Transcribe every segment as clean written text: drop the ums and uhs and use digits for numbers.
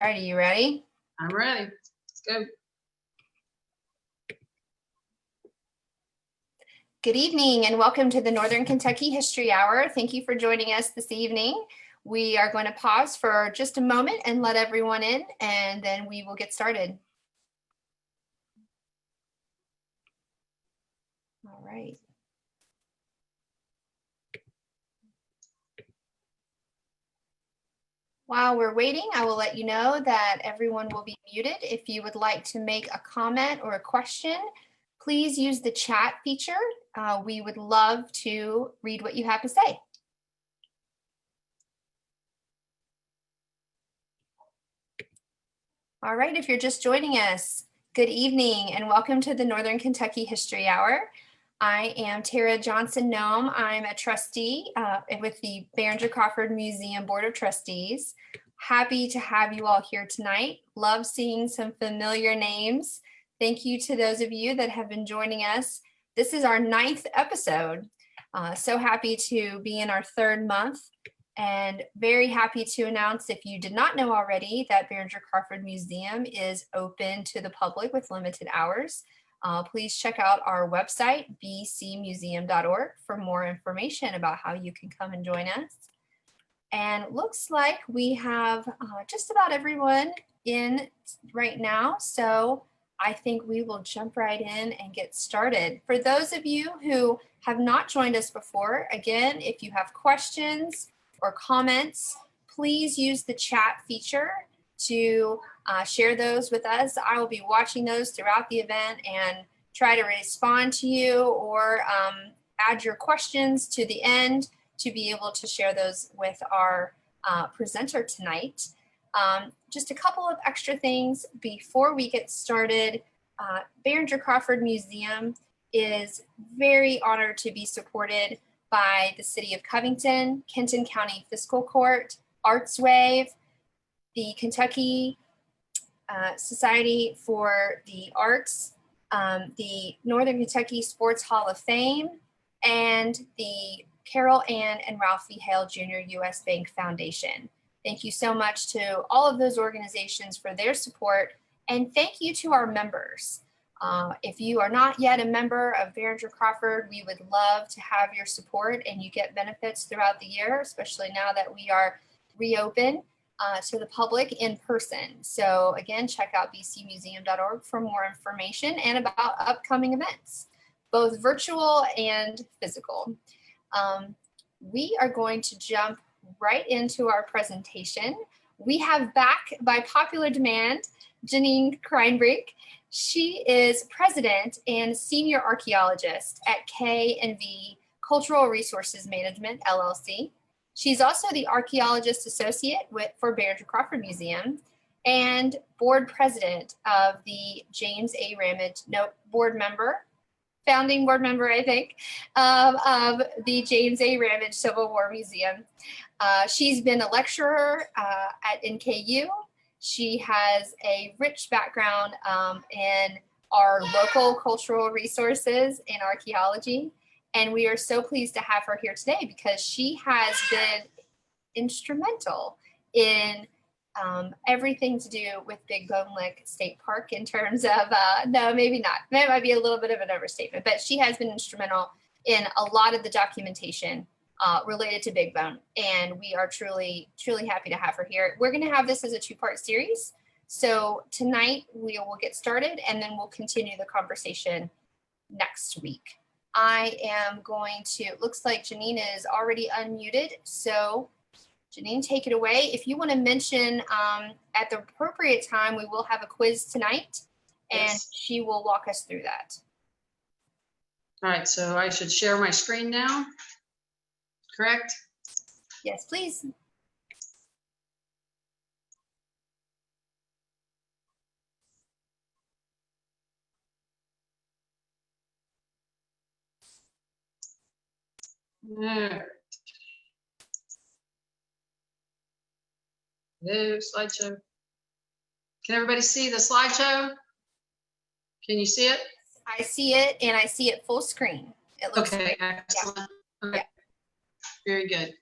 All right, are you ready? I'm ready. Let's go. Good evening and welcome to the Northern Kentucky History Hour. Thank you for joining us this evening. We are going to pause for just a moment and let everyone in, and then we will get started. All right. While we're waiting, I will let you know that everyone will be muted. If you would like to make a comment or a question, please use the chat feature. We would love to read what you have to say. All right, if you're just joining us, good evening and welcome to the Northern Kentucky History Hour. I am Tara Johnson-Noem. I'm a trustee with the Behringer-Crawford Museum Board of Trustees. Happy to have you all here tonight. Love seeing some familiar names. Thank you to those of you that have been joining us. This is our 9th episode. So happy to be in our 3rd month. And very happy to announce, if you did not know already, that Behringer-Crawford Museum is open to the public with limited hours. Please check out our website, bcmuseum.org, for more information about how you can come and join us. And it looks like we have just about everyone in right now, so I think we will jump right in and get started. For those of you who have not joined us before, again, if you have questions or comments, please use the chat feature to share those with us. I will be watching those throughout the event and try to respond to you or add your questions to the end to be able to share those with our presenter tonight. Just a couple of extra things before we get started. Behringer-Crawford Museum is very honored to be supported by the City of Covington, Kenton County Fiscal Court, ArtsWave, the Kentucky Society for the Arts, the Northern Kentucky Sports Hall of Fame, and the Carol Ann and Ralphie Hale Jr. U.S. Bank Foundation. Thank you so much to all of those organizations for their support, and thank you to our members. If you are not yet a member of Behringer-Crawford, we would love to have your support, and you get benefits throughout the year, especially now that we are reopened to the public in person. So again, check out bcmuseum.org for more information and about upcoming events, both virtual and physical. We are going to jump right into our presentation. We have back, by popular demand, Jeannine Kreinbrink. She is president and senior archaeologist at K&V Cultural Resources Management, LLC. She's also the archaeologist associate for Behringer-Crawford Museum and board president of the James A. Ramage, founding board member, I think, of the James A. Ramage Civil War Museum. She's been a lecturer at NKU. She has a rich background in our local cultural resources and archaeology. And we are so pleased to have her here today because she has been instrumental in everything to do with Big Bone Lick State Park in terms of, no, maybe not. That might be a little bit of an overstatement, but she has been instrumental in a lot of the documentation related to Big Bone. And we are truly, truly happy to have her here. We're going to have this as a 2-part series. So tonight we will get started and then we'll continue the conversation next week. I am going to, it looks like Jeannine is already unmuted. So Jeannine, take it away. If you want to mention at the appropriate time, we will have a quiz tonight and yes, she will walk us through that. All right, so I should share my screen now, correct? Yes, please. There. Hello, slideshow. Can everybody see the slideshow? Can you see it? I see it, and I see it full screen. It looks okay, great. excellent. Yeah. Okay. Yeah. Very good.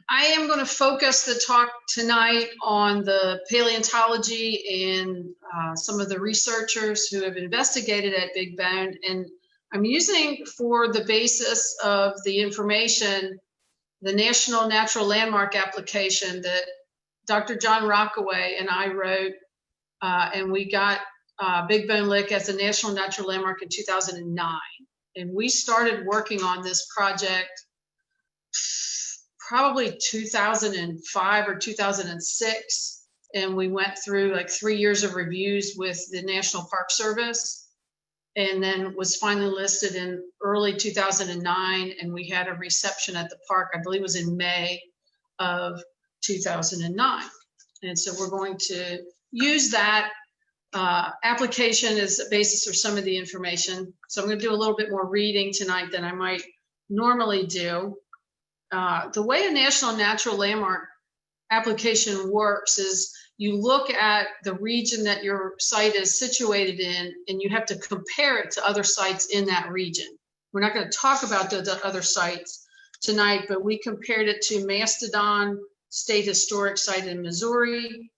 I am going to focus the talk tonight on the paleontology and some of the researchers who have investigated at Big Bone. And I'm using for the basis of the information the National Natural Landmark application that Dr. John Rockaway and I wrote, and we got Big Bone Lick as a National Natural Landmark in 2009. And we started working on this project probably 2005 or 2006. And we went through like 3 years of reviews with the National Park Service, and then was finally listed in early 2009. And we had a reception at the park, I believe it was in May of 2009. And so we're going to use that application as a basis for some of the information. So I'm going to do a little bit more reading tonight than I might normally do. The way a National Natural Landmark application works is you look at the region that your site is situated in, and you have to compare it to other sites in that region. We're not going to talk about the other sites tonight, but we compared it to Mastodon State Historic Site in Missouri,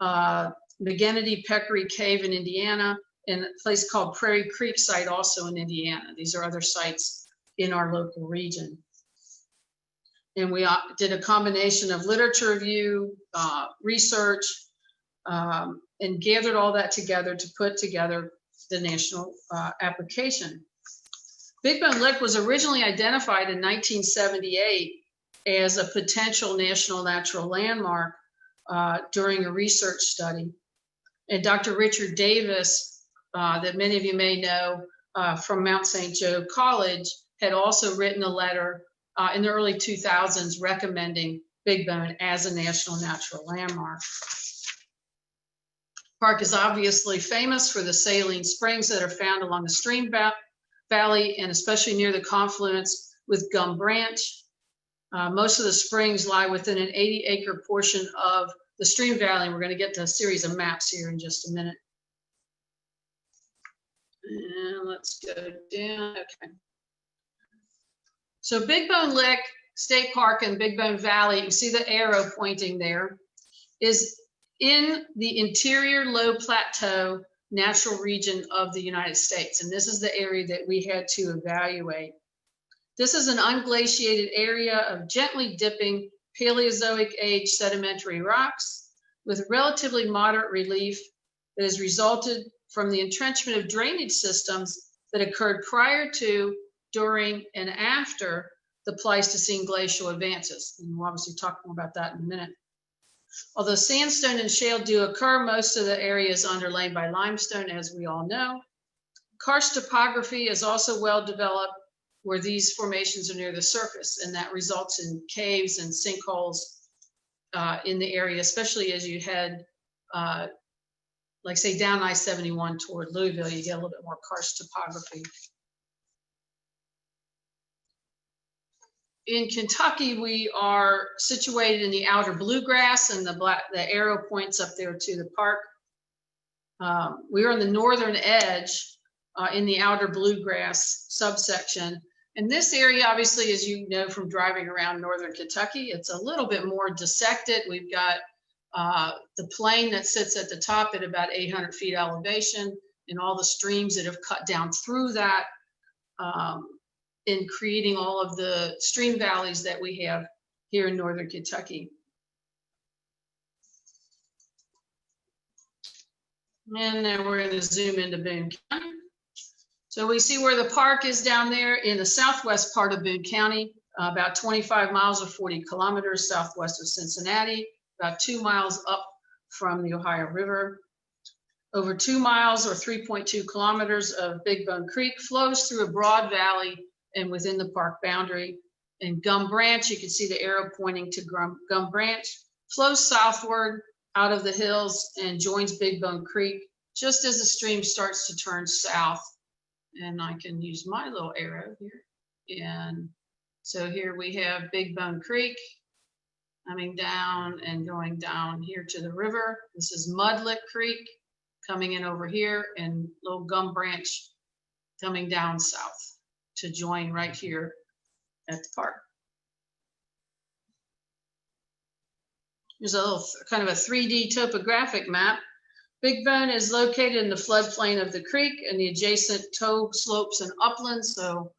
McGinnity Peccary Cave in Indiana, and a place called Prairie Creek site also in Indiana. These are other sites in our local region. And we did a combination of literature review, research, and gathered all that together to put together the national application. Big Bone Lick was originally identified in 1978 as a potential national natural landmark during a research study. And Dr. Richard Davis, that many of you may know from Mount St. Joe College, had also written a letter in the early 2000s recommending Big Bone as a national natural landmark. Park is obviously famous for the saline springs that are found along the stream valley, and especially near the confluence with Gum Branch. Most of the springs lie within an 80-acre portion of the stream valley. And we're going to get to a series of maps here in just a minute. And let's go down. Okay. So Big Bone Lick State Park and Big Bone Valley, you can see the arrow pointing there, is in the interior low plateau natural region of the United States. And this is the area that we had to evaluate. This is an unglaciated area of gently dipping Paleozoic age sedimentary rocks with relatively moderate relief that has resulted from the entrenchment of drainage systems that occurred prior to, during, and after the Pleistocene glacial advances. And we'll obviously talk more about that in a minute. Although sandstone and shale do occur, most of the area is underlain by limestone, as we all know. Karst topography is also well developed where these formations are near the surface, and that results in caves and sinkholes in the area, especially as you head, like say down I-71 toward Louisville, you get a little bit more karst topography. In Kentucky, we are situated in the outer bluegrass, and the arrow points up there to the park. We are on the northern edge in the outer bluegrass subsection. And this area, obviously, as you know from driving around northern Kentucky, it's a little bit more dissected. We've got the plain that sits at the top at about 800 feet elevation, and all the streams that have cut down through that, in creating all of the stream valleys that we have here in northern Kentucky. And then we're going to zoom into Boone County. So we see where the park is down there in the southwest part of Boone County, about 25 miles or 40 kilometers southwest of Cincinnati, about 2 miles up from the Ohio River. Over 2 miles or 3.2 kilometers of Big Bone Creek flows through a broad valley and within the park boundary. And Gum Branch, you can see the arrow pointing to Gum Branch, flows southward out of the hills and joins Big Bone Creek just as the stream starts to turn south. And I can use my little arrow here. And so here we have Big Bone Creek coming down and going down here to the river. This is Mudlick Creek coming in over here, and little Gum Branch coming down south to join right here at the park. Here's a little kind of a 3D topographic map. Big Boone is located in the floodplain of the creek and the adjacent toe slopes and uplands. So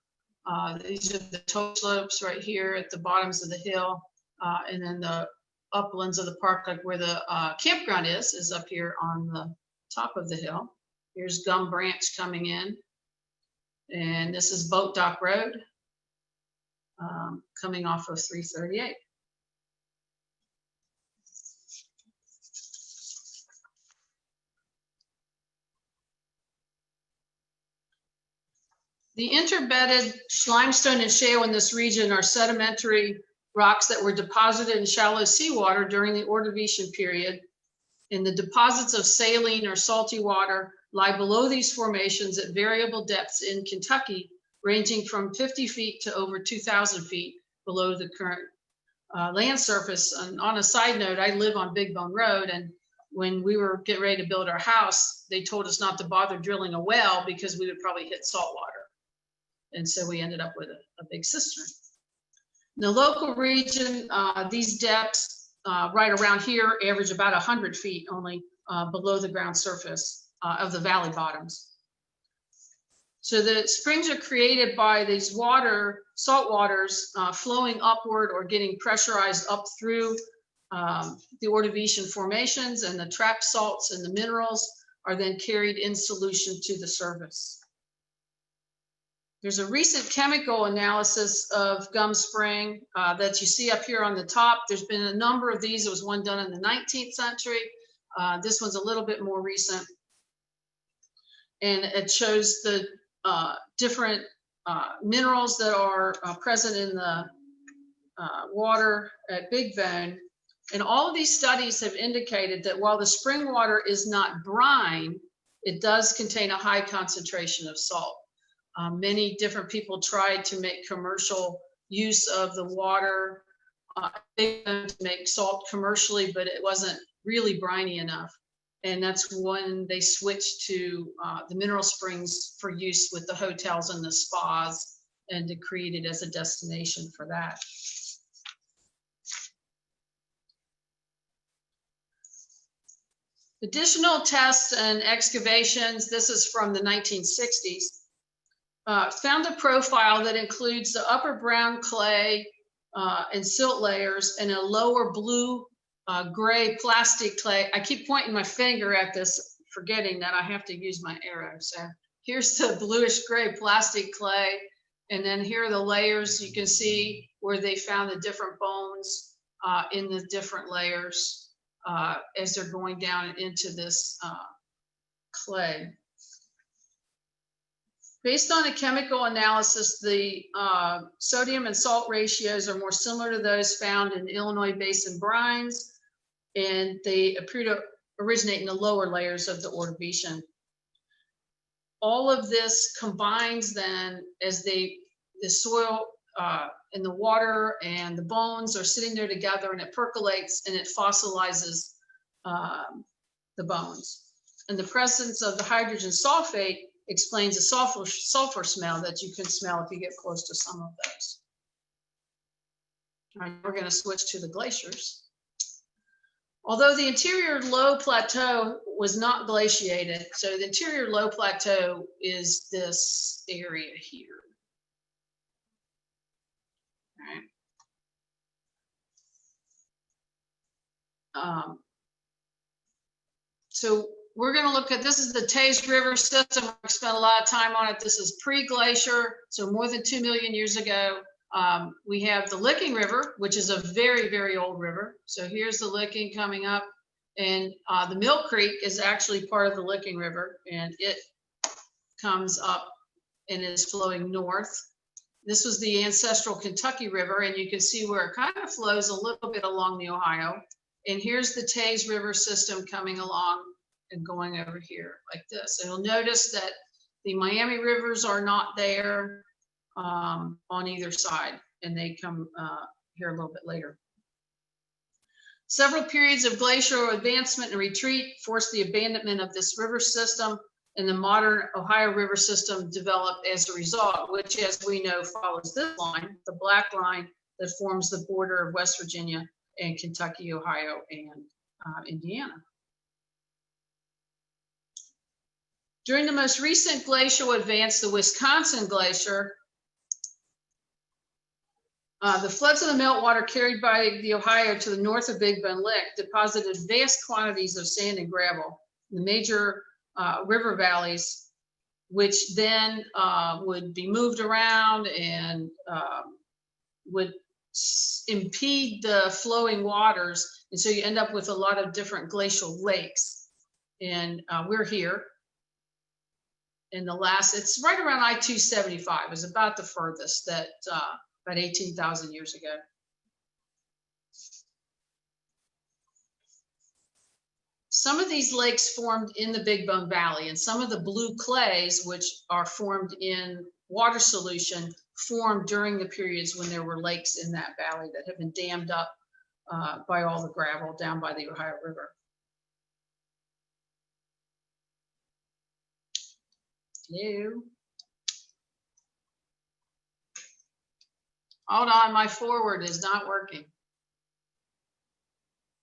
these are the toe slopes right here at the bottoms of the hill, and then the uplands of the park, like where the campground is up here on the top of the hill. Here's Gum Branch coming in, and this is Boat Dock Road coming off of 338. The interbedded limestone and shale in this region are sedimentary rocks that were deposited in shallow seawater during the Ordovician period. And the deposits of saline or salty water lie below these formations at variable depths in Kentucky, ranging from 50 feet to over 2,000 feet below the current land surface. And on a side note, I live on Big Bone Road, and when we were getting ready to build our house, they told us not to bother drilling a well because we would probably hit salt water. And so we ended up with a big cistern. In the local region, these depths right around here average about 100 feet only below the ground surface of the valley bottoms. So the springs are created by these salt waters flowing upward or getting pressurized up through the Ordovician formations, and the trapped salts and the minerals are then carried in solution to the surface. There's a recent chemical analysis of Gum Spring that you see up here on the top. There's been a number of these. There was one done in the 19th century. This one's a little bit more recent. And it shows the different minerals that are present in the water at Big Bone. And all of these studies have indicated that while the spring water is not brine, it does contain a high concentration of salt. Many different people tried to make commercial use of the water to make salt commercially, but it wasn't really briny enough. And that's when they switched to the mineral springs for use with the hotels and the spas, and to create it as a destination for that. Additional tests and excavations, this is from the 1960s. Found a profile that includes the upper brown clay and silt layers and a lower blue gray plastic clay. I keep pointing my finger at this, forgetting that I have to use my arrow. So here's the bluish gray plastic clay, and then here are the layers. You can see where they found the different bones in the different layers as they're going down into this clay. Based on a chemical analysis, the sodium and salt ratios are more similar to those found in Illinois basin brines, and they appear to originate in the lower layers of the Ordovician. All of this combines then as the soil and the water and the bones are sitting there together, and it percolates and it fossilizes the bones. And the presence of the hydrogen sulfate explains the sulfur smell that you can smell if you get close to some of those. All right, we're going to switch to the glaciers. Although the interior low plateau was not glaciated, so the interior low plateau is this area here. All right. So we're going to look at, this is the Taze River system. We spent a lot of time on it. This is pre-glacier, so more than 2 million years ago. We have the Licking River, which is a very, very old river. So here's the Licking coming up, and the Mill Creek is actually part of the Licking River, and it comes up and is flowing north. This was the ancestral Kentucky River, and you can see where it kind of flows a little bit along the Ohio. And here's the Taze River system coming along and going over here like this. And you'll notice that the Miami rivers are not there on either side, and they come here a little bit later. Several periods of glacial advancement and retreat forced the abandonment of this river system, and the modern Ohio River system developed as a result, which, as we know, follows this line, the black line that forms the border of West Virginia and Kentucky, Ohio, and Indiana. During the most recent glacial advance, the Wisconsin Glacier, the floods of the meltwater carried by the Ohio to the north of Big Bone Lick deposited vast quantities of sand and gravel in the major river valleys, which then would be moved around and would impede the flowing waters. And so you end up with a lot of different glacial lakes. And we're here. In the last, it's right around I-275 is about the furthest, that about 18,000 years ago. Some of these lakes formed in the Big Bone Valley, and some of the blue clays, which are formed in water solution, formed during the periods when there were lakes in that valley that have been dammed up by all the gravel down by the Ohio River. Hello. Hold on, my forward is not working.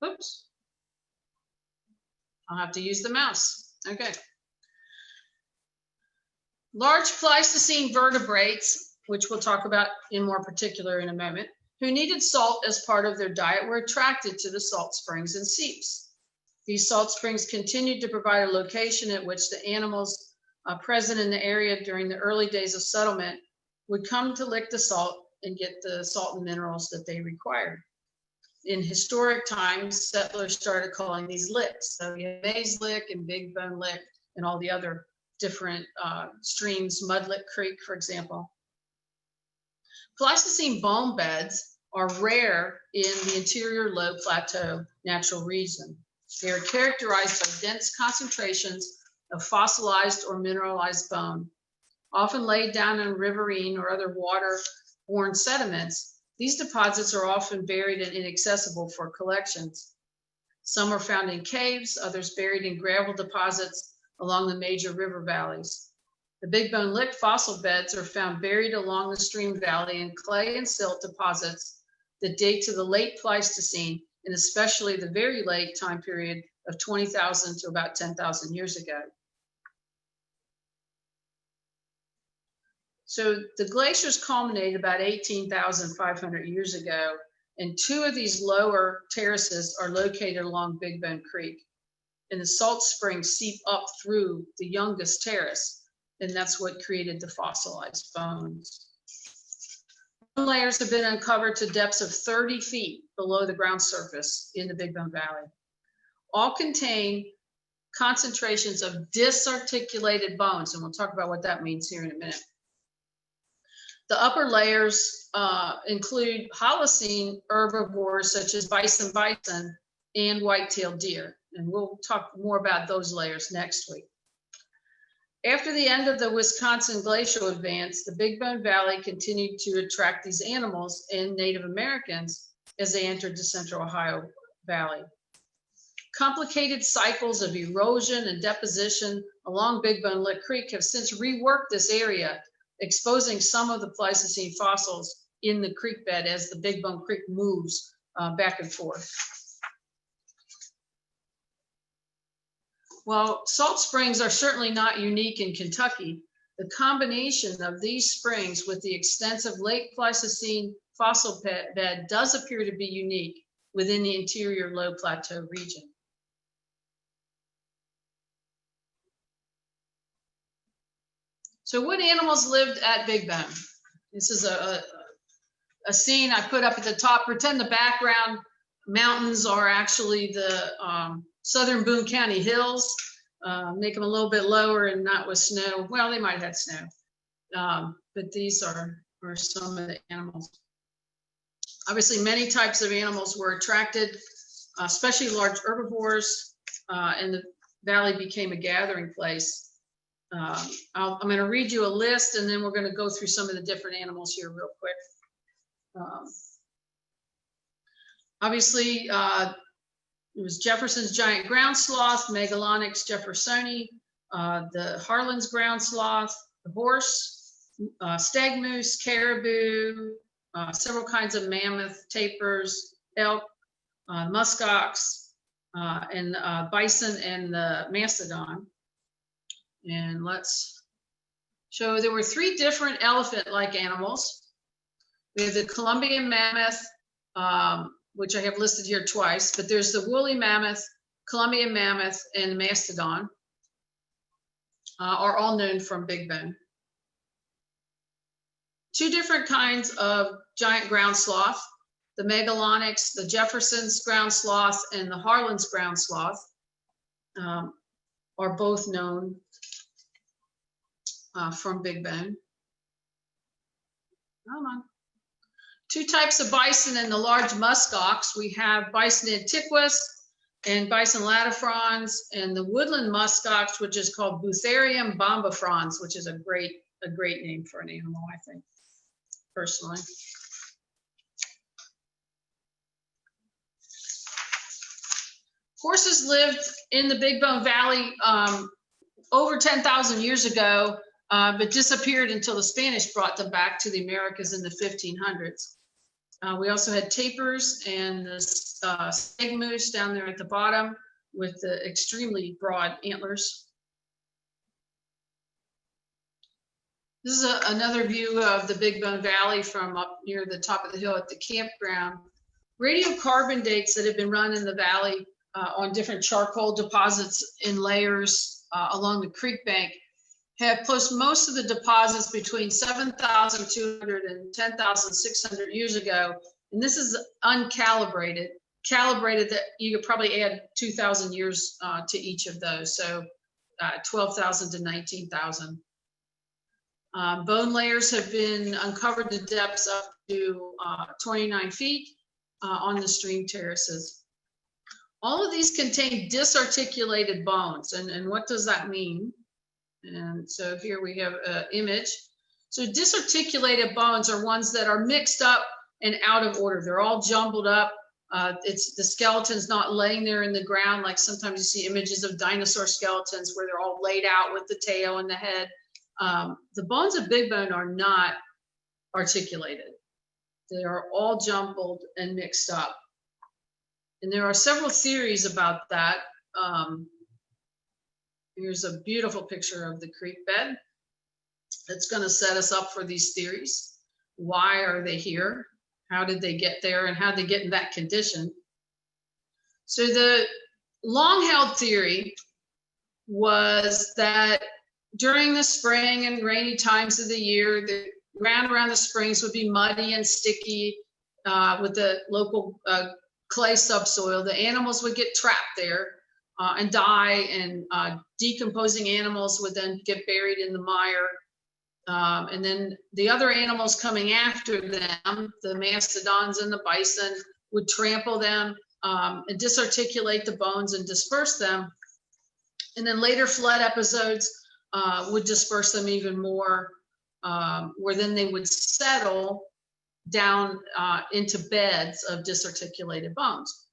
Oops. I'll have to use the mouse. Okay. Large Pleistocene vertebrates, which we'll talk about in more particular in a moment, who needed salt as part of their diet were attracted to the salt springs and seeps. These salt springs continued to provide a location at which the animals present in the area during the early days of settlement would come to lick the salt and get the salt and minerals that they required. In historic times, settlers started calling these licks. So you have Maze Lick and Big Bone Lick and all the other different streams, Mudlick Creek, for example. Pleistocene bone beds are rare in the interior low plateau natural region. They are characterized by dense concentrations of fossilized or mineralized bone, often laid down in riverine or other water-borne sediments. These deposits are often buried and inaccessible for collections. Some are found in caves, others buried in gravel deposits along the major river valleys. The Big Bone Lick fossil beds are found buried along the stream valley in clay and silt deposits that date to the late Pleistocene, and especially the very late time period of 20,000 to about 10,000 years ago. So the glaciers culminated about 18,500 years ago, and two of these lower terraces are located along Big Bone Creek. And the salt springs seep up through the youngest terrace, and that's what created the fossilized bones. Bone layers have been uncovered to depths of 30 feet below the ground surface in the Big Bone Valley. All contain concentrations of disarticulated bones, and we'll talk about what that means here in a minute. The upper layers include Holocene herbivores such as bison and white-tailed deer. And we'll talk more about those layers next week. After the end of the Wisconsin glacial advance, the Big Bone Valley continued to attract these animals and Native Americans as they entered the central Ohio Valley. Complicated cycles of erosion and deposition along Big Bone Lick Creek have since reworked this area, exposing some of the Pleistocene fossils in the creek bed as the Big Bone Creek moves back and forth. While salt springs are certainly not unique in Kentucky, the combination of these springs with the extensive late Pleistocene fossil bed does appear to be unique within the interior low plateau region. So what animals lived at Big Bone? This is a scene I put up at the top. Pretend the background mountains are actually the southern Boone County hills. Make them a little bit lower and not with snow. Well, they might have had snow, but these are some of the animals. Obviously, many types of animals were attracted, especially large herbivores, and the valley became a gathering place. I'm going to read you a list, and then we're going to go through some of the different animals here real quick. Obviously, it was Jefferson's giant ground sloth, Megalonyx jeffersoni, the Harlan's ground sloth, the horse, stag moose, caribou, several kinds of mammoth, tapirs, elk, muskox, and bison and the mastodon. And let's show there were 3 different elephant-like animals. We have the Columbian mammoth, which I have listed here twice, but there's the woolly mammoth, Columbian mammoth, and the mastodon are all known from Big Bone. 2 different kinds of giant ground sloth, the Megalonyx, the Jefferson's ground sloth, and the Harlan's ground sloth are both known from Big Bone. Come on. 2 types of bison in the large muskox. We have bison antiquus and bison latifrons, and the woodland muskox, which is called Butherium bombifrons, which is a great name for an animal, I think, personally. Horses lived in the Big Bone Valley over 10,000 years ago, but disappeared until the Spanish brought them back to the Americas in the 1500s. We also had tapirs and the stag moose down there at the bottom with the extremely broad antlers. This is another view of the Big Bone Valley from up near the top of the hill at the campground. Radiocarbon dates that have been run in the valley on different charcoal deposits in layers along the creek bank have placed most of the deposits between 7,200 and 10,600 years ago. And this is uncalibrated. Calibrated that you could probably add 2,000 years to each of those. So 12,000 to 19,000. Bone layers have been uncovered to depths up to 29 feet on the stream terraces. All of these contain disarticulated bones. And what does that mean? And so here we have an image. So disarticulated bones are ones that are mixed up and out of order. They're all jumbled up. It's the skeleton's not laying there in the ground like sometimes you see images of dinosaur skeletons where they're all laid out with the tail and the head. The bones of Big Bone are not articulated. They are all jumbled and mixed up. And there are several theories about that. Here's a beautiful picture of the creek bed. That's going to set us up for these theories. Why are they here? How did they get there? And how did they get in that condition? So the long-held theory was that during the spring and rainy times of the year, the ground around the springs would be muddy and sticky with the local clay subsoil. The animals would get trapped there and die, and decomposing animals would then get buried in the mire. And then the other animals coming after them, the mastodons and the bison, would trample them and disarticulate the bones and disperse them. And then later flood episodes would disperse them even more, where then they would settle down into beds of disarticulated bones.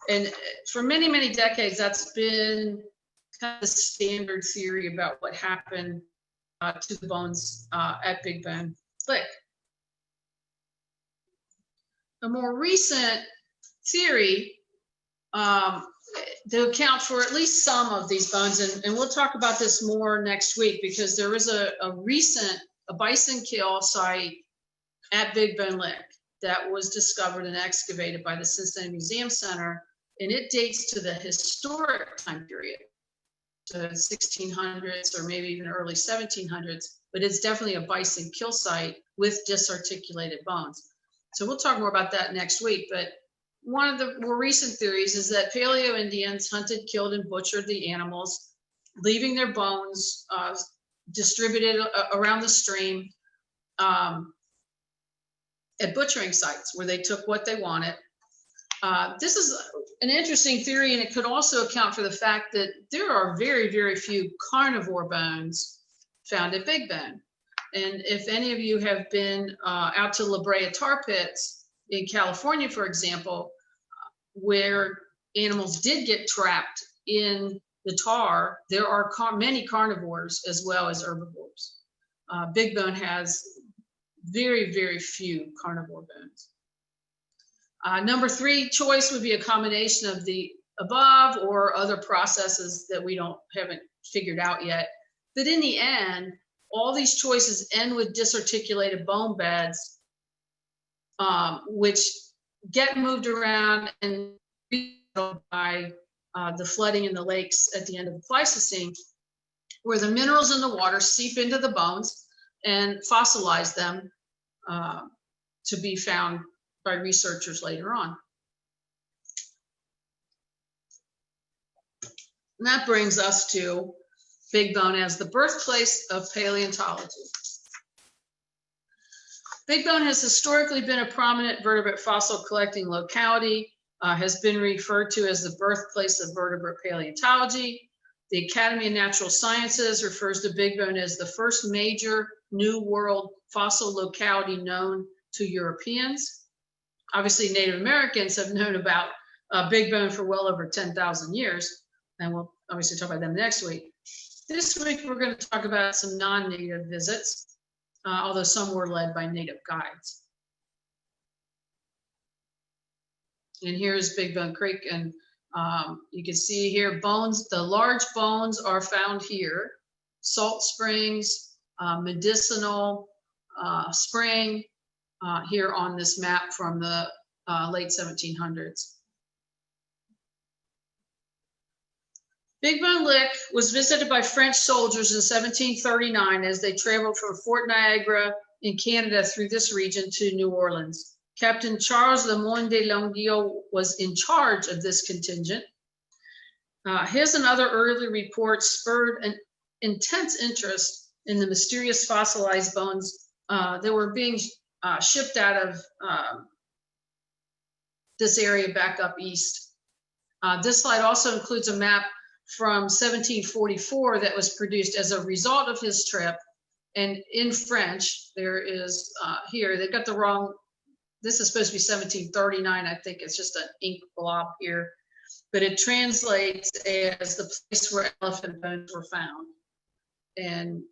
And for many, many decades, that's been kind of the standard theory about what happened to the bones at Big Bone Lick. A more recent theory to account for at least some of these bones, and we'll talk about this more next week, because there is a recent bison kill site at Big Bone Lick that was discovered and excavated by the Cincinnati Museum Center, and it dates to the historic time period, to 1600s or maybe even early 1700s, but it's definitely a bison kill site with disarticulated bones. So we'll talk more about that next week, but one of the more recent theories is that Paleo Indians hunted, killed, and butchered the animals, leaving their bones distributed around the stream at butchering sites where they took what they wanted. This is an interesting theory, and it could also account for the fact that there are very, very few carnivore bones found at Big Bone. And if any of you have been out to La Brea tar pits in California, for example, where animals did get trapped in the tar, there are many carnivores as well as herbivores. Big Bone has very, very few carnivore bones. Number 3 choice would be a combination of the above or other processes that we haven't figured out yet. But in the end, all these choices end with disarticulated bone beds, which get moved around and by the flooding in the lakes at the end of the Pleistocene, where the minerals in the water seep into the bones and fossilize them to be found by researchers later on. And that brings us to Big Bone as the birthplace of paleontology. Big Bone has historically been a prominent vertebrate fossil collecting locality, has been referred to as the birthplace of vertebrate paleontology. The Academy of Natural Sciences refers to Big Bone as the first major New World fossil locality known to Europeans. Obviously, Native Americans have known about Big Bone for well over 10,000 years, and we'll obviously talk about them next week. This week, we're going to talk about some non-native visits, although some were led by native guides. And here's Big Bone Creek, and you can see here bones. The large bones are found here. Salt springs, medicinal spring here on this map from the late 1700s. Big Bone Lick was visited by French soldiers in 1739 as they traveled from Fort Niagara in Canada through this region to New Orleans. Captain Charles Lemoyne de Longueuil was in charge of this contingent. His and other early reports spurred an intense interest in the mysterious fossilized bones that were being shipped out of this area back up east. This slide also includes a map from 1744 that was produced as a result of his trip. And in French, there is here, they've got the wrong, this is supposed to be 1739. I think it's just an ink blob here, but it translates as the place where elephant bones were found. And,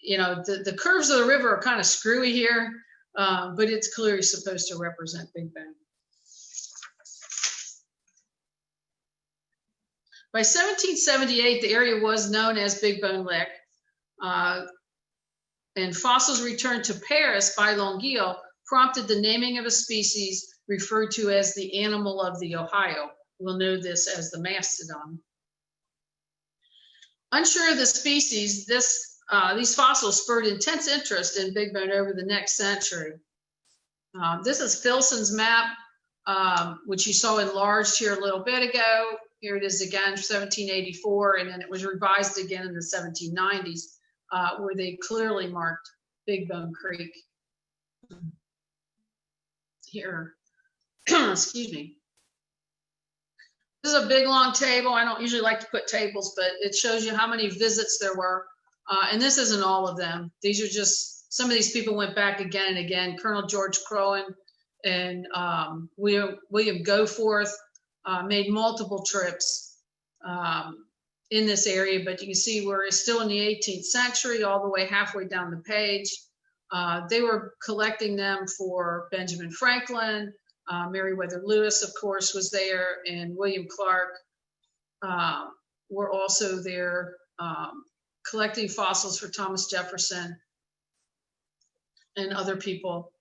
you know, the curves of the river are kind of screwy here, but it's clearly supposed to represent Big Bone. By 1778, the area was known as Big Bone Lick, and fossils returned to Paris by Longueuil prompted the naming of a species referred to as the animal of the Ohio. We'll know this as the mastodon. Unsure of the species, these fossils spurred intense interest in Big Bone over the next century. This is Filson's map, which you saw enlarged here a little bit ago. Here it is again, 1784, and then it was revised again in the 1790s, where they clearly marked Big Bone Creek. Here, excuse me. This is a big long table. I don't usually like to put tables, but it shows you how many visits there were. And this isn't all of them. These are just, some of these people went back again and again. Colonel George Crowan and William Goforth made multiple trips in this area, but you can see we're still in the 18th century, all the way halfway down the page. They were collecting them for Benjamin Franklin. Meriwether Lewis, of course, was there, and William Clark were also there collecting fossils for Thomas Jefferson and other people.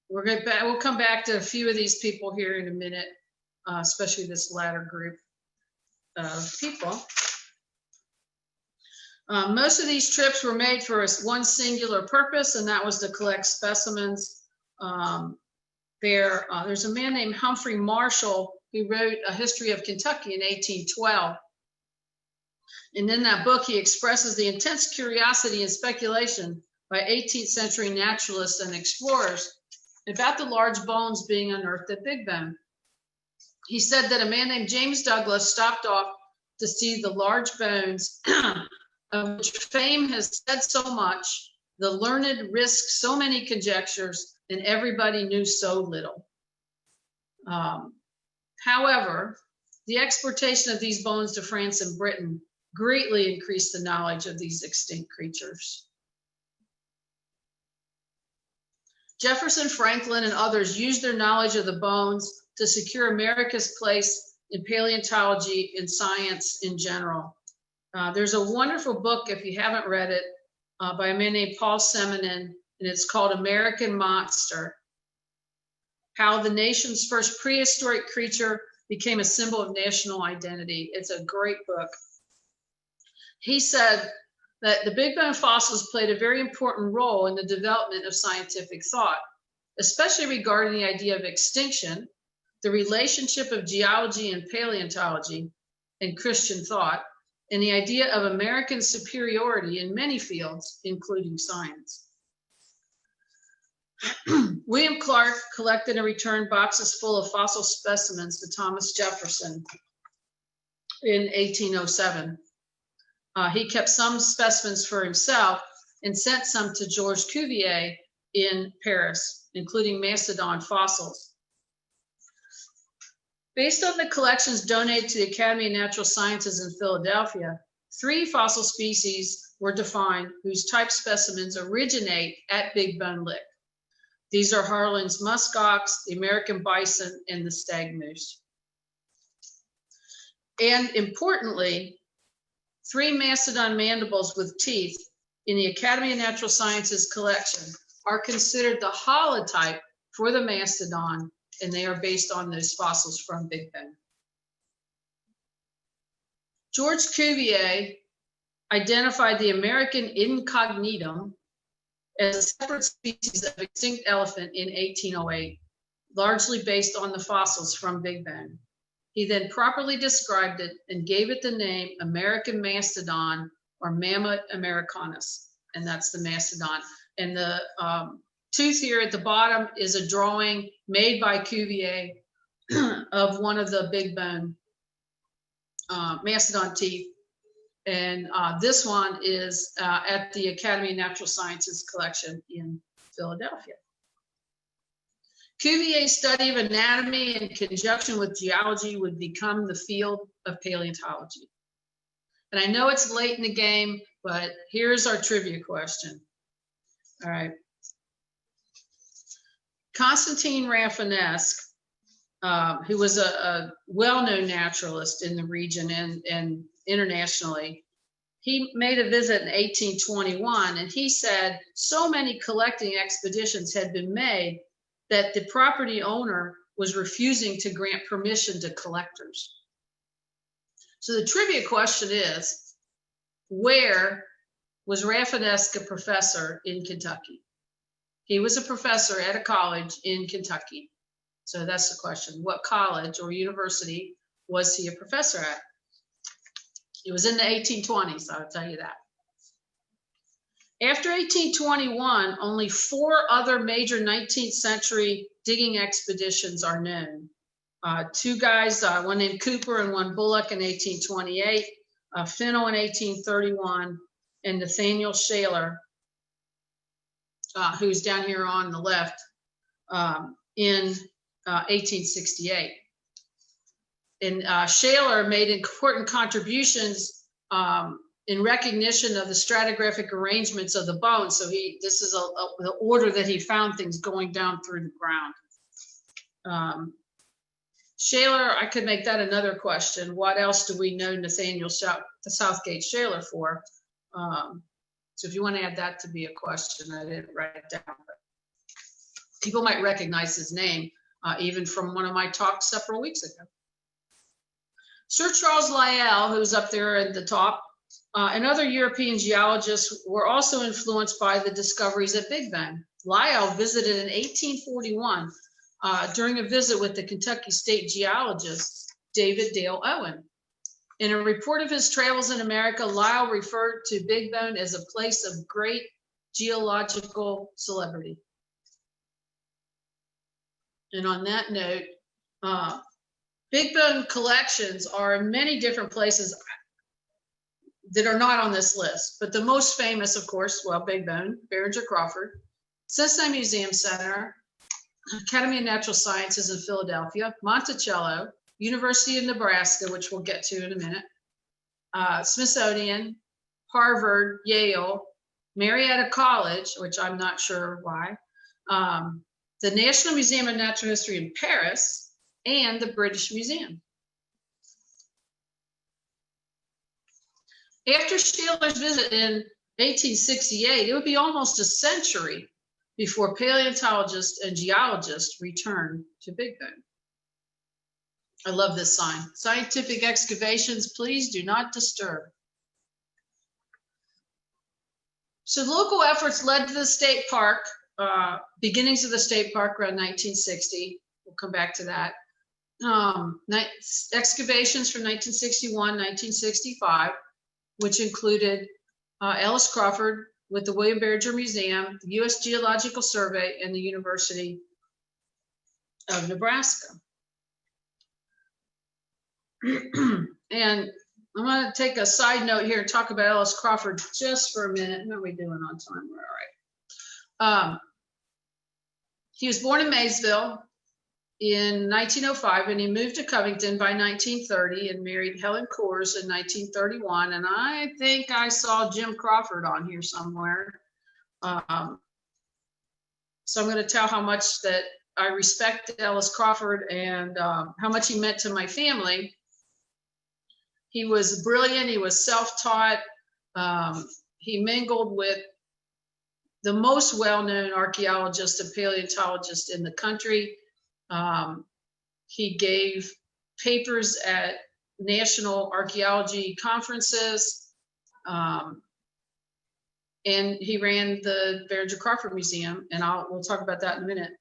We'll come back to a few of these people here in a minute, especially this latter group of people. Most of these trips were made for one singular purpose, and that was to collect specimens. There's a man named Humphrey Marshall who wrote A History of Kentucky in 1812. And in that book, he expresses the intense curiosity and speculation by 18th century naturalists and explorers about the large bones being unearthed at Big Bone. He said that a man named James Douglas stopped off to see the large bones of which fame has said so much, the learned risked so many conjectures, and everybody knew so little. However, the exportation of these bones to France and Britain greatly increased the knowledge of these extinct creatures. Jefferson, Franklin, and others used their knowledge of the bones to secure America's place in paleontology and science in general. There's a wonderful book, if you haven't read it, by a man named Paul Simonon, and it's called American Monster: How the Nation's First Prehistoric Creature Became a Symbol of National Identity. It's a great book. He said that the big bone fossils played a very important role in the development of scientific thought, especially regarding the idea of extinction, the relationship of geology and paleontology and Christian thought, and the idea of American superiority in many fields, including science. William Clark collected and returned boxes full of fossil specimens to Thomas Jefferson in 1807. He kept some specimens for himself and sent some to Georges Cuvier in Paris, including mastodon fossils. Based on the collections donated to the Academy of Natural Sciences in Philadelphia, 3 fossil species were defined whose type specimens originate at Big Bone Lick. These are Harlan's muskox, the American bison, and the stag moose. And importantly, 3 mastodon mandibles with teeth in the Academy of Natural Sciences collection are considered the holotype for the mastodon, and they are based on those fossils from Big Bone. Georges Cuvier identified the American incognitum as a separate species of extinct elephant in 1808, largely based on the fossils from Big Bone. He then properly described it and gave it the name American mastodon, or Mammoth americanus, and that's the mastodon. And the tooth here at the bottom is a drawing made by Cuvier of one of the Big Bone mastodon teeth. And this one is at the Academy of Natural Sciences collection in Philadelphia. Cuvier's study of anatomy in conjunction with geology would become the field of paleontology. And I know it's late in the game, but here's our trivia question. All right. Constantine Rafinesque, who was a well-known naturalist in the region and internationally, he made a visit in 1821, and he said so many collecting expeditions had been made that the property owner was refusing to grant permission to collectors. So the trivia question is, where was Rafinesque a professor in Kentucky? He was a professor at a college in Kentucky. So that's the question. What college or university was he a professor at? It was in the 1820s, I'll tell you that. After 1821, only 4 other major 19th century digging expeditions are known. 2 guys, one named Cooper and one Bullock in 1828, Fennell in 1831, and Nathaniel Shaler, who's down here on the left, in 1868. And Shaler made important contributions in recognition of the stratigraphic arrangements of the bones. So this is the order that he found things going down through the ground. Shaler, I could make that another question. What else do we know Nathaniel Southgate Shaler for? So if you want to add that to be a question, I didn't write it down. But people might recognize his name, even from one of my talks several weeks ago. Sir Charles Lyell, who's up there at the top, and other European geologists were also influenced by the discoveries at Big Bone. Lyell visited in 1841 during a visit with the Kentucky State geologist, David Dale Owen. In a report of his travels in America, Lyell referred to Big Bone as a place of great geological celebrity. And on that note, Big Bone collections are in many different places that are not on this list, but the most famous, of course, well, Big Bone, Behringer-Crawford, Cincinnati Museum Center, Academy of Natural Sciences in Philadelphia, Monticello, University of Nebraska, which we'll get to in a minute, Smithsonian, Harvard, Yale, Marietta College, which I'm not sure why, the National Museum of Natural History in Paris, and the British Museum. After Shaler's visit in 1868, it would be almost a century before paleontologists and geologists returned to Big Boone. I love this sign. Scientific excavations, please do not disturb. So local efforts led to the state park, beginnings of the state park around 1960. We'll come back to that. Excavations from 1961, 1965, which included Ellis Crawford with the William Behringer Museum, the U.S. Geological Survey, and the University of Nebraska. And I'm going to take a side note here and talk about Ellis Crawford just for a minute. How are we doing on time? We're all right. He was born in Maysville in 1905, and he moved to Covington by 1930 and married Helen Coors in 1931. And I think I saw Jim Crawford on here somewhere. So I'm going to tell how much that I respect Ellis Crawford and how much he meant to my family. He was brilliant. He was self-taught. He mingled with the most well-known archaeologists and paleontologists in the country. He gave papers at national archaeology conferences, and he ran the Behringer-Crawford Museum, and we'll talk about that in a minute.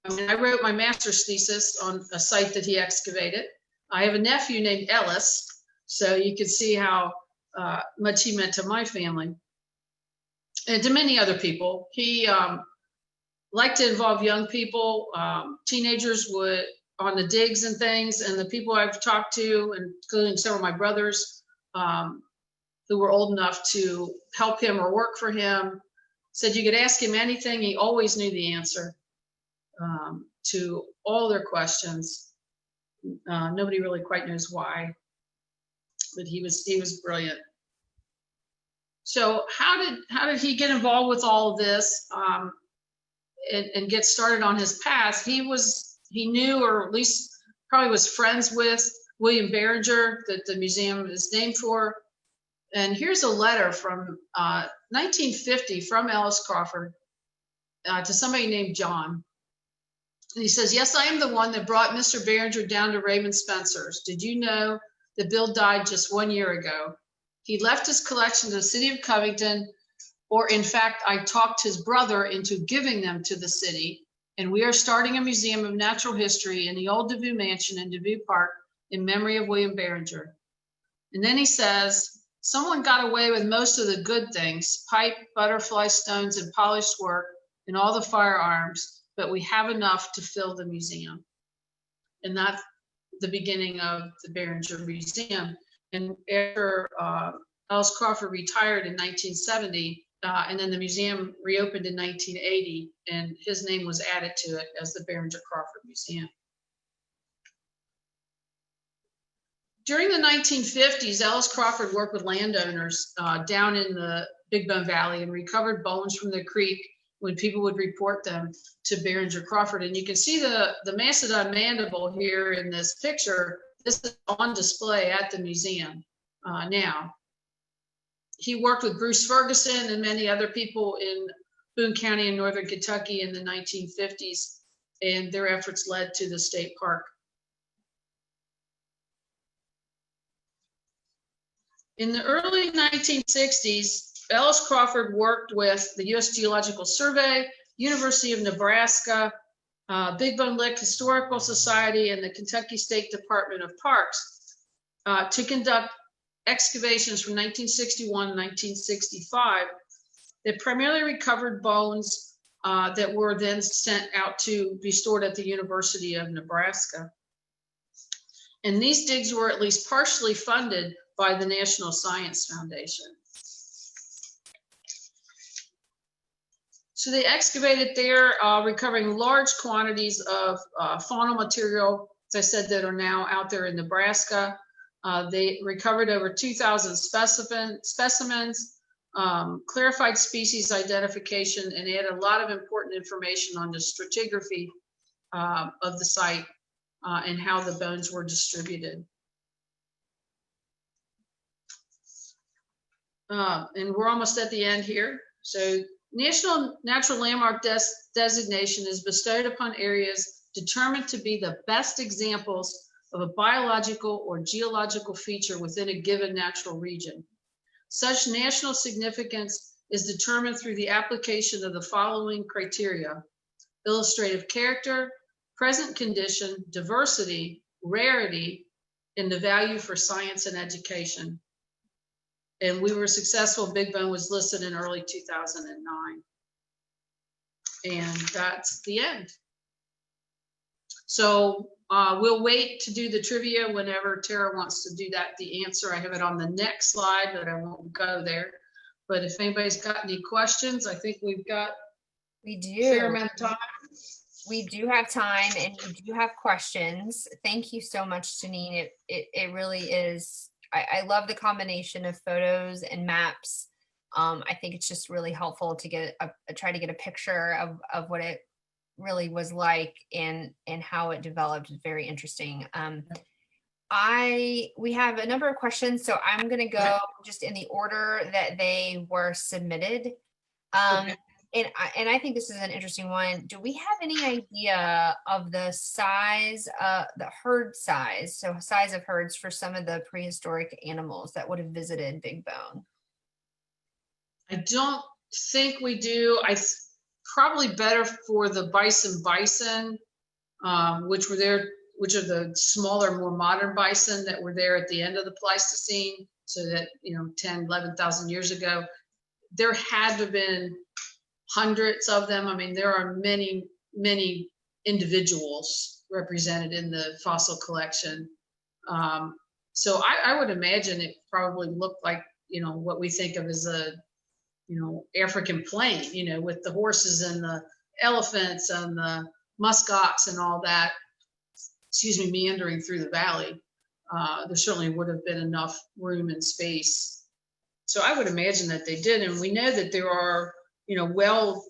I wrote my master's thesis on a site that he excavated. I have a nephew named Ellis, so you can see how much he meant to my family and to many other people. He liked to involve young people, teenagers would on the digs and things, and the people I've talked to, including some of my brothers who were old enough to help him or work for him, said you could ask him anything, he always knew the answer to all their questions. Nobody really quite knows why, but he was brilliant. So how did he get involved with all of this and get started on his path? He knew, or at least probably was friends with William Behringer, that the museum is named for. And here's a letter from 1950 from Ellis Crawford to somebody named John. And he says, "Yes, I am the one that brought Mr. Behringer down to Raymond Spencer's. Did you know that Bill died just 1 year ago? He left his collection to the city of Covington, or in fact, I talked his brother into giving them to the city. And we are starting a museum of natural history in the old Devou mansion in Devou Park in memory of William Behringer." And then he says, "Someone got away with most of the good things, pipe, butterfly stones, and polished work, and all the firearms, but we have enough to fill the museum." And that's the beginning of the Behringer Museum. And after Ellis Crawford retired in 1970, and then the museum reopened in 1980, and his name was added to it as the Behringer-Crawford Museum. During the 1950s, Ellis Crawford worked with landowners down in the Big Bone Valley and recovered bones from the creek when people would report them to Behringer-Crawford. And you can see the mastodon mandible here in this picture. This is on display at the museum now. He worked with Bruce Ferguson and many other people in Boone County in northern Kentucky in the 1950s, and their efforts led to the state park. In the early 1960s, Ellis Crawford worked with the U.S. Geological Survey, University of Nebraska, Big Bone Lick Historical Society, and the Kentucky State Department of Parks to conduct excavations from 1961 to 1965 that primarily recovered bones that were then sent out to be stored at the University of Nebraska. And these digs were at least partially funded by the National Science Foundation. So they excavated there, recovering large quantities of faunal material, as I said, that are now out there in Nebraska. They recovered over 2,000 specimens, clarified species identification, and added a lot of important information on the stratigraphy of the site and how the bones were distributed. And we're almost at the end here. So National Natural Landmark designation is bestowed upon areas determined to be the best examples of a biological or geological feature within a given natural region. Such national significance is determined through the application of the following criteria: illustrative character, present condition, diversity, rarity, and the value for science and education. And we were successful. Big Bone was listed in early 2009. And that's the end. So we'll wait to do the trivia whenever Tara wants to do that. The answer, I have it on the next slide, but I won't go there. But if anybody's got any questions, I think we've got We a fair do. amount of time. We do have time and we do have questions. Thank you so much, Jeannine. It really is. I love the combination of photos and maps. I think it's just really helpful to get try to get a picture of what it really was like and how it developed. It's very interesting. We have a number of questions, so I'm going to go just in the order that they were submitted. Okay. And I think this is an interesting one. Do we have any idea of the size, the herd size, so size of herds for some of the prehistoric animals that would have visited Big Bone? I don't think we do. Probably better for the bison, which were there, which are the smaller, more modern bison that were there at the end of the Pleistocene. So that, 10, 11,000 years ago, there had to have been hundreds of them. I mean, there are many, many individuals represented in the fossil collection. So I would imagine it probably looked like, what we think of as a, African plain, with the horses and the elephants and the muskox and all that, meandering through the valley. There certainly would have been enough room and space. So I would imagine that they did. And we know that there are, well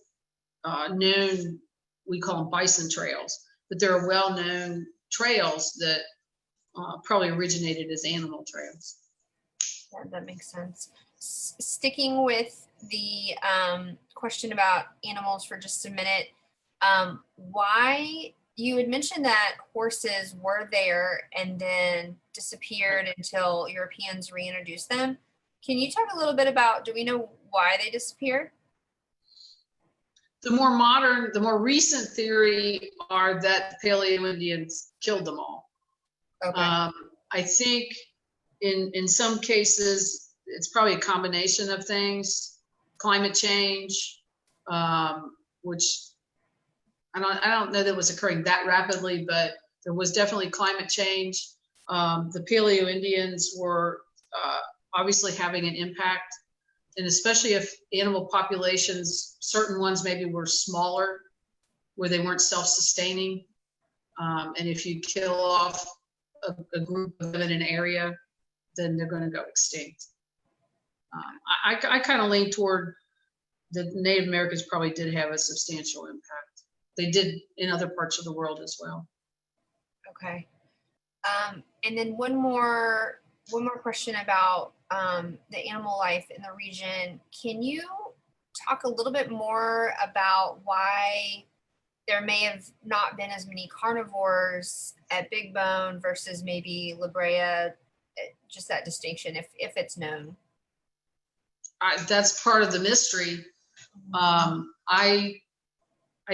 known, we call them bison trails, but there are well known trails that probably originated as animal trails. Yeah, that makes sense. Sticking with the question about animals for just a minute, why you had mentioned that horses were there and then disappeared until Europeans reintroduced them. Can you talk a little bit about, do we know why they disappeared? The more recent theory are that the Paleo-Indians killed them all. Okay. I think in some cases, it's probably a combination of things. Climate change, which I don't know that was occurring that rapidly, but there was definitely climate change. The Paleo-Indians were obviously having an impact. And especially if animal populations, certain ones maybe were smaller, where they weren't self-sustaining. And if you kill off a group of them in an area, then they're going to go extinct. I kind of lean toward the Native Americans probably did have a substantial impact. They did in other parts of the world as well. Okay. And then one more question about the animal life in the region. Can you talk a little bit more about why there may have not been as many carnivores at Big Bone versus maybe La Brea, just that distinction, if it's known? That's part of the mystery. I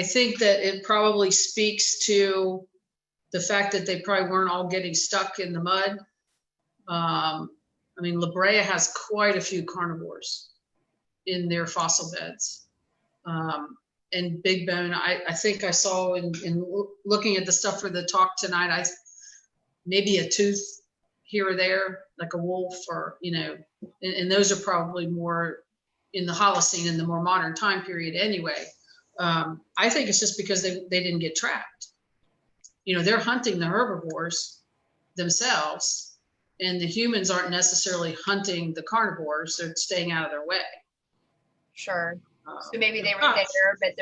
think that it probably speaks to the fact that they probably weren't all getting stuck in the mud. I mean, La Brea has quite a few carnivores in their fossil beds. And Big Bone, I think I saw in looking at the stuff for the talk tonight, maybe a tooth here or there, like a wolf, or, and those are probably more in the Holocene, in the more modern time period anyway. I think it's just because they didn't get trapped. They're hunting the herbivores themselves, and the humans aren't necessarily hunting the carnivores. They're staying out of their way. Sure. So maybe they were Ah, there, but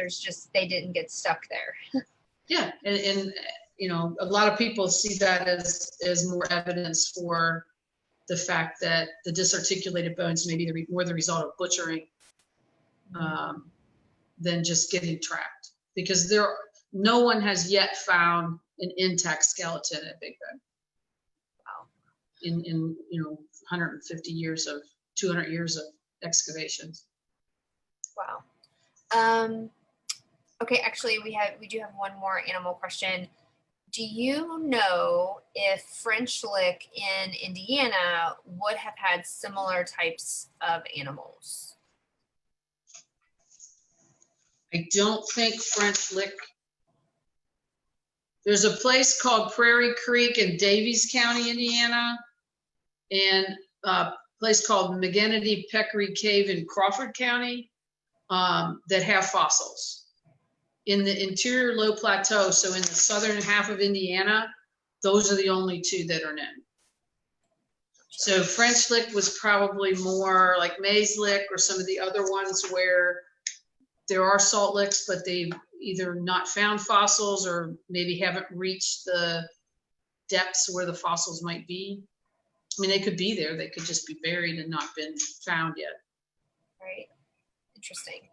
they didn't get stuck there. yeah, and you know, a lot of people see that as more evidence for the fact that the disarticulated bones may be more the result of butchering than just getting trapped, because no one has yet found an intact skeleton at Big Bone. Wow. In you know 150 years of 200 years of excavations. Wow. Okay, actually we do have one more animal question. Do you know if French lick in Indiana would have had similar types of animals? I don't think French lick. There's a place called Prairie Creek in Davies County, Indiana, and a place called McGinnity Peccary Cave in Crawford County that have fossils. In the interior low plateau, so in the southern half of Indiana, those are the only two that are known. So French lick was probably more like maize lick or some of the other ones where there are salt licks, but they've either not found fossils or maybe haven't reached the depths where the fossils might be. I mean, they could be there. They could just be buried and not been found yet. Right. Interesting.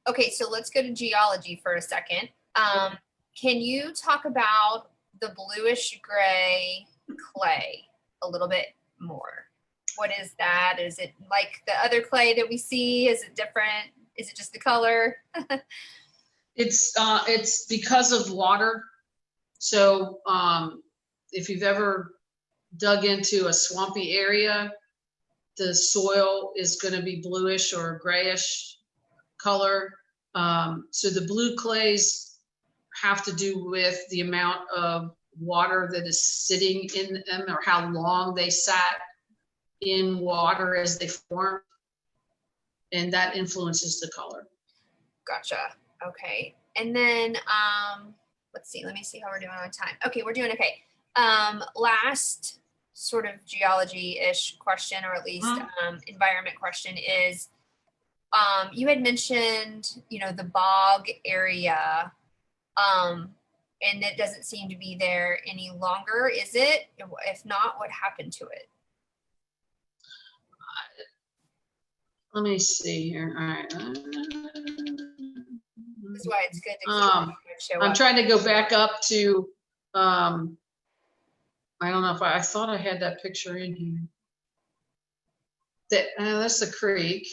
Okay, so let's go to geology for a second. Can you talk about the bluish gray clay a little bit more? What is that? Is it like the other clay that we see? Is it different? Is it just the color? It's because of water. So if you've ever dug into a swampy area, the soil is going to be bluish or grayish color. So the blue clays have to do with the amount of water that is sitting in them or how long they sat in water as they formed, and that influences the color. Gotcha. Okay. And then let's see, let me see how we're doing on time. Okay, we're doing okay. Last sort of geology-ish question, or at least environment question is, you had mentioned, you know, the bog area, and it doesn't seem to be there any longer. Is it? If not, what happened to it? Let me see here. All right. This is why it's good to show up. I'm trying to go back up to, I don't know if I thought I had that picture in here. That's the creek.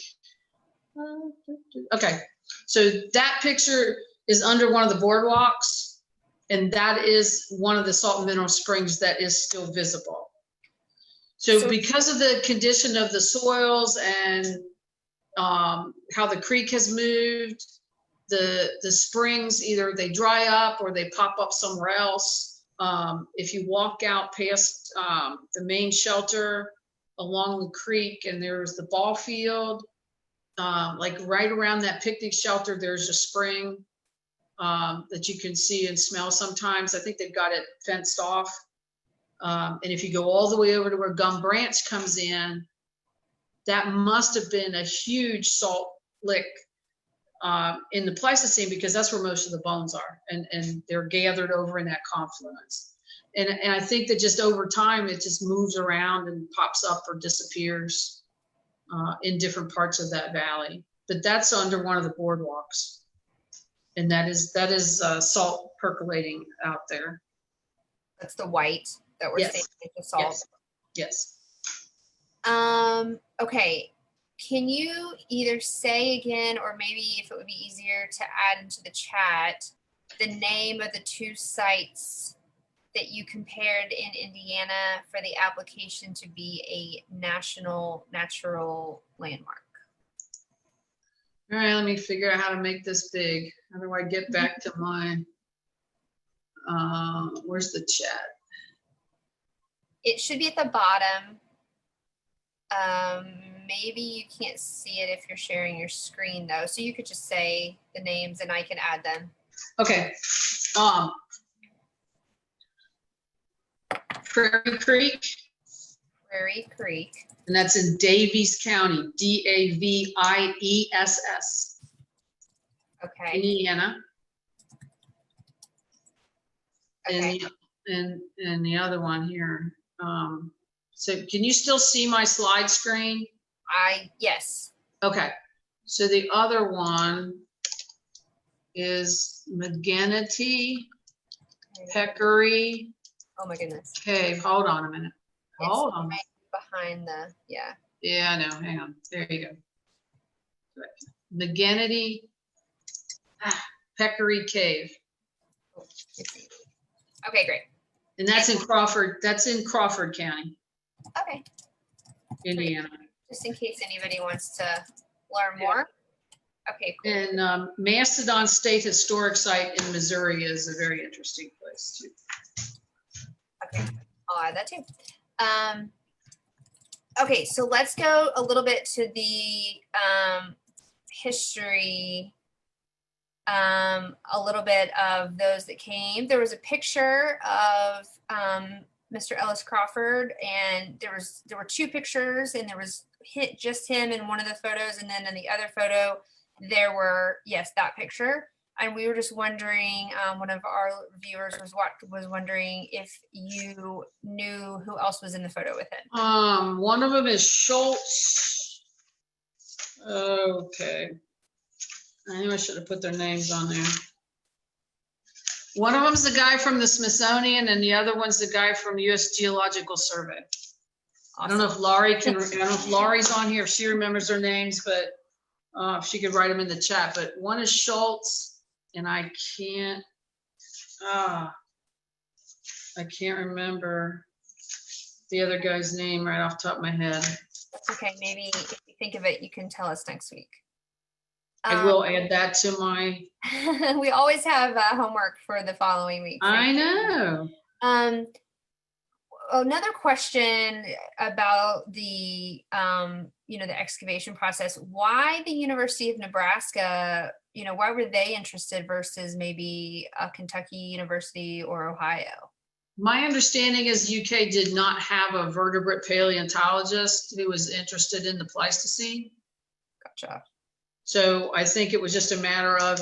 Okay, so that picture is under one of the boardwalks, and that is one of the salt and mineral springs that is still visible. So because of the condition of the soils and how the creek has moved, the springs, either they dry up or they pop up somewhere else. If you walk out past the main shelter along the creek, and there's the ball field, like right around that picnic shelter, there's a spring that you can see and smell sometimes. I think they've got it fenced off. And if you go all the way over to where Gum Branch comes in, that must have been a huge salt lick in the Pleistocene, because that's where most of the bones are, and they're gathered over in that confluence. And I think that just over time, it just moves around and pops up or disappears in different parts of that valley. But that's under one of the boardwalks, and that is salt percolating out there. That's the white that we're seeing with the salt. Yes. Okay. Can you either say again, or maybe if it would be easier to add into the chat, the name of the two sites that you compared in Indiana for the application to be a national natural landmark? All right, let me figure out how to make this big. How do I get back to my, where's the chat? It should be at the bottom. Maybe you can't see it if you're sharing your screen though. So you could just say the names and I can add them. Okay. Prairie Creek. Prairie Creek. And that's in Daviess County, Daviess, Okay. Indiana. Okay. And the other one here. So can you still see my slide screen? Yes. Okay. So the other one is McGinnity Peccary Oh my goodness. Cave. Hold on a minute. Hold on. Right behind the, yeah. Yeah, I know. Hang on. There you go. McGinnity Peccary Cave. Okay, great. And that's in Crawford. That's in Crawford County, Okay. Indiana. Just in case anybody wants to learn more. Okay, cool. And Mastodon State Historic Site in Missouri is a very interesting place too. Okay, I'll add that too. Okay, so let's go a little bit to the history, a little bit of those that came. There was a picture of Mr. Ellis Crawford, and there were two pictures, and there was just him in one of the photos, and then in the other photo, there were, yes, that picture. And we were just wondering, one of our viewers was wondering if you knew who else was in the photo with him. One of them is Schultz. Okay. I knew I should have put their names on there. One of them's the guy from the Smithsonian, and the other one's the guy from U.S. Geological Survey. Awesome. I don't know if Laurie can. I don't know if Laurie's on here, if she remembers their names, but if she could write them in the chat. But one is Schultz, and I can't remember the other guy's name right off the top of my head. That's okay. Maybe if you think of it, you can tell us next week. I will add that to my. We always have homework for the following week. I know. Another question about the the excavation process. Why the University of Nebraska? Why were they interested versus maybe a Kentucky University or Ohio? My understanding is UK did not have a vertebrate paleontologist who was interested in the Pleistocene. Gotcha. So I think it was just a matter of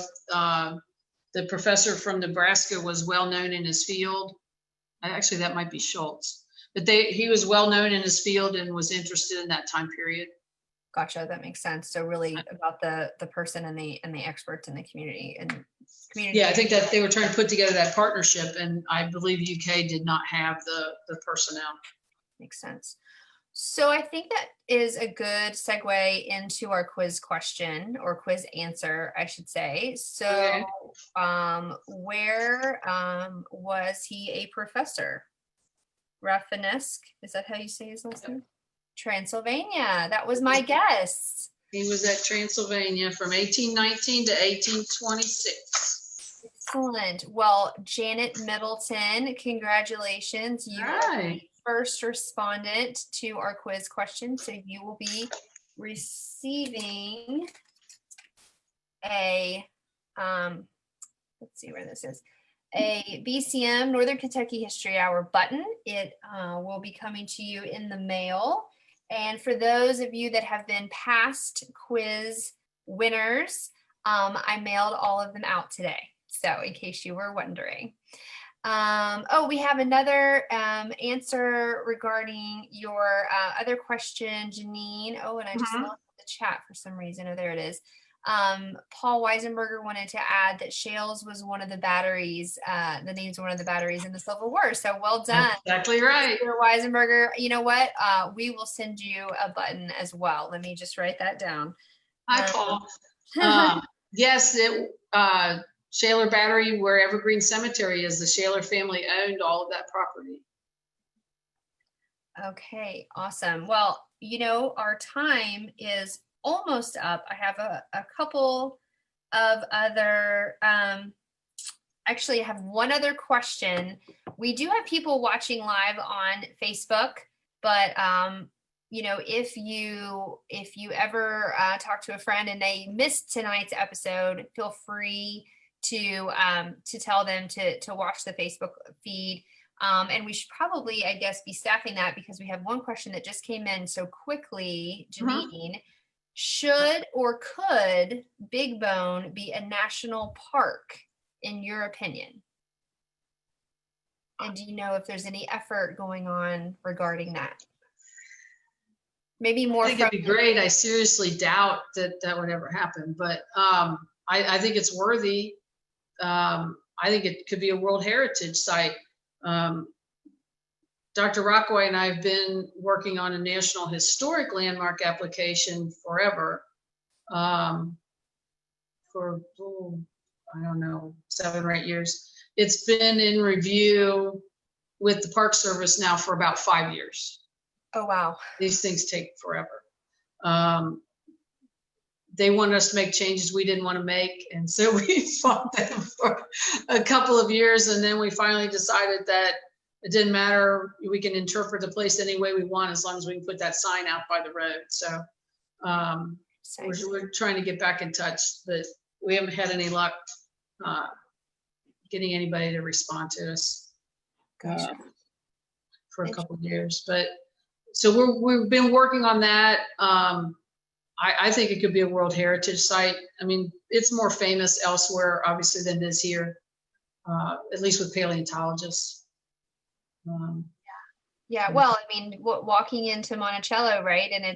the professor from Nebraska was well known in his field. Actually, that might be Schultz, but he was well known in his field and was interested in that time period. Gotcha. That makes sense. So really about the person and the experts in the community and community. Yeah, I think that they were trying to put together that partnership, and I believe UK did not have the personnel. Makes sense. So I think that is a good segue into our quiz question, or quiz answer, I should say. So okay. Where was he a professor? Rafinesque, is that how you say his last name? Transylvania. That was my guess. He was at Transylvania from 1819 to 1826. Excellent. Well, Janet Middleton, congratulations. You are the first respondent to our quiz question. So you will be receiving a, let's see where this is, a BCM Northern Kentucky History Hour button. It will be coming to you in the mail. And for those of you that have been past quiz winners, I mailed all of them out today. So in case you were wondering. We have another answer regarding your other question, Jeannine. Oh, and I just lost the chat for some reason. Oh, there it is. Paul Weisenberger wanted to add that Shales was one of the batteries, the names of one of the batteries in the Civil War. So well done. That's exactly right. Mr. Weisenberger, you know what? We will send you a button as well. Let me just write that down. Hi, Paul. Yes, Shaler Battery, where Evergreen Cemetery is, the Shaler family owned all of that property. Okay, awesome. Well, our time is almost up. I have a couple of other, actually I have one other question. We do have people watching live on Facebook, but if you ever talk to a friend and they missed tonight's episode, feel free to tell them to watch the Facebook feed. And we should probably, I guess, be staffing that because we have one question that just came in so quickly, Jeannine. Should or could Big Bone be a national park, in your opinion? And do you know if there's any effort going on regarding that? Maybe more I think it'd be great. I seriously doubt that that would ever happen, but I think it's worthy. I think it could be a World Heritage Site. Dr. Rockaway and I have been working on a National Historic Landmark application forever, for, I don't know, 7 or 8 years. It's been in review with the Park Service now for about 5 years. Oh, wow. These things take forever. They wanted us to make changes we didn't want to make, and so we fought them for a couple of years, and then we finally decided that it didn't matter. We can interpret the place any way we want as long as we can put that sign out by the road. So we're trying to get back in touch, but we haven't had any luck getting anybody to respond to us for a couple of years. But so we've been working on that. I think it could be a World Heritage Site. I mean, it's more famous elsewhere, obviously, than it is here, at least with paleontologists. Yeah, well, I mean, walking into Monticello, right, and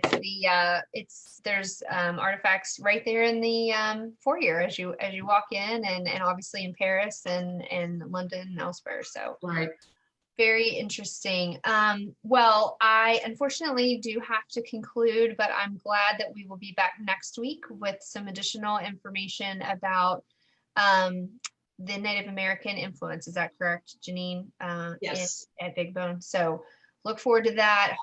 there's artifacts right there in the foyer as you walk in, and obviously in Paris and London and elsewhere. So right. Very interesting. Well, I unfortunately do have to conclude, but I'm glad that we will be back next week with some additional information about the Native American influence. Is that correct, Jeannine? Yes. At Big Bone. So look forward to that.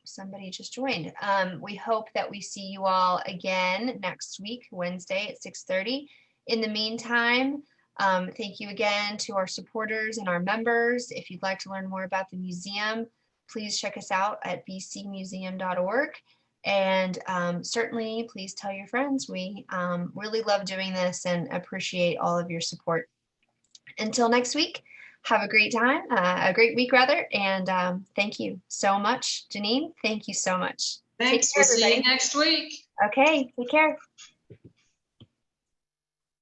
Somebody just joined. We hope that we see you all again next week, Wednesday at 6:30. In the meantime, thank you again to our supporters and our members. If you'd like to learn more about the museum, please check us out at bcmuseum.org. And certainly, please tell your friends. We really love doing this and appreciate all of your support. Until next week, have a great time, a great week rather, and thank you so much. Jeannine, thank you so much. Thanks. We'll see you next week. Okay, take care.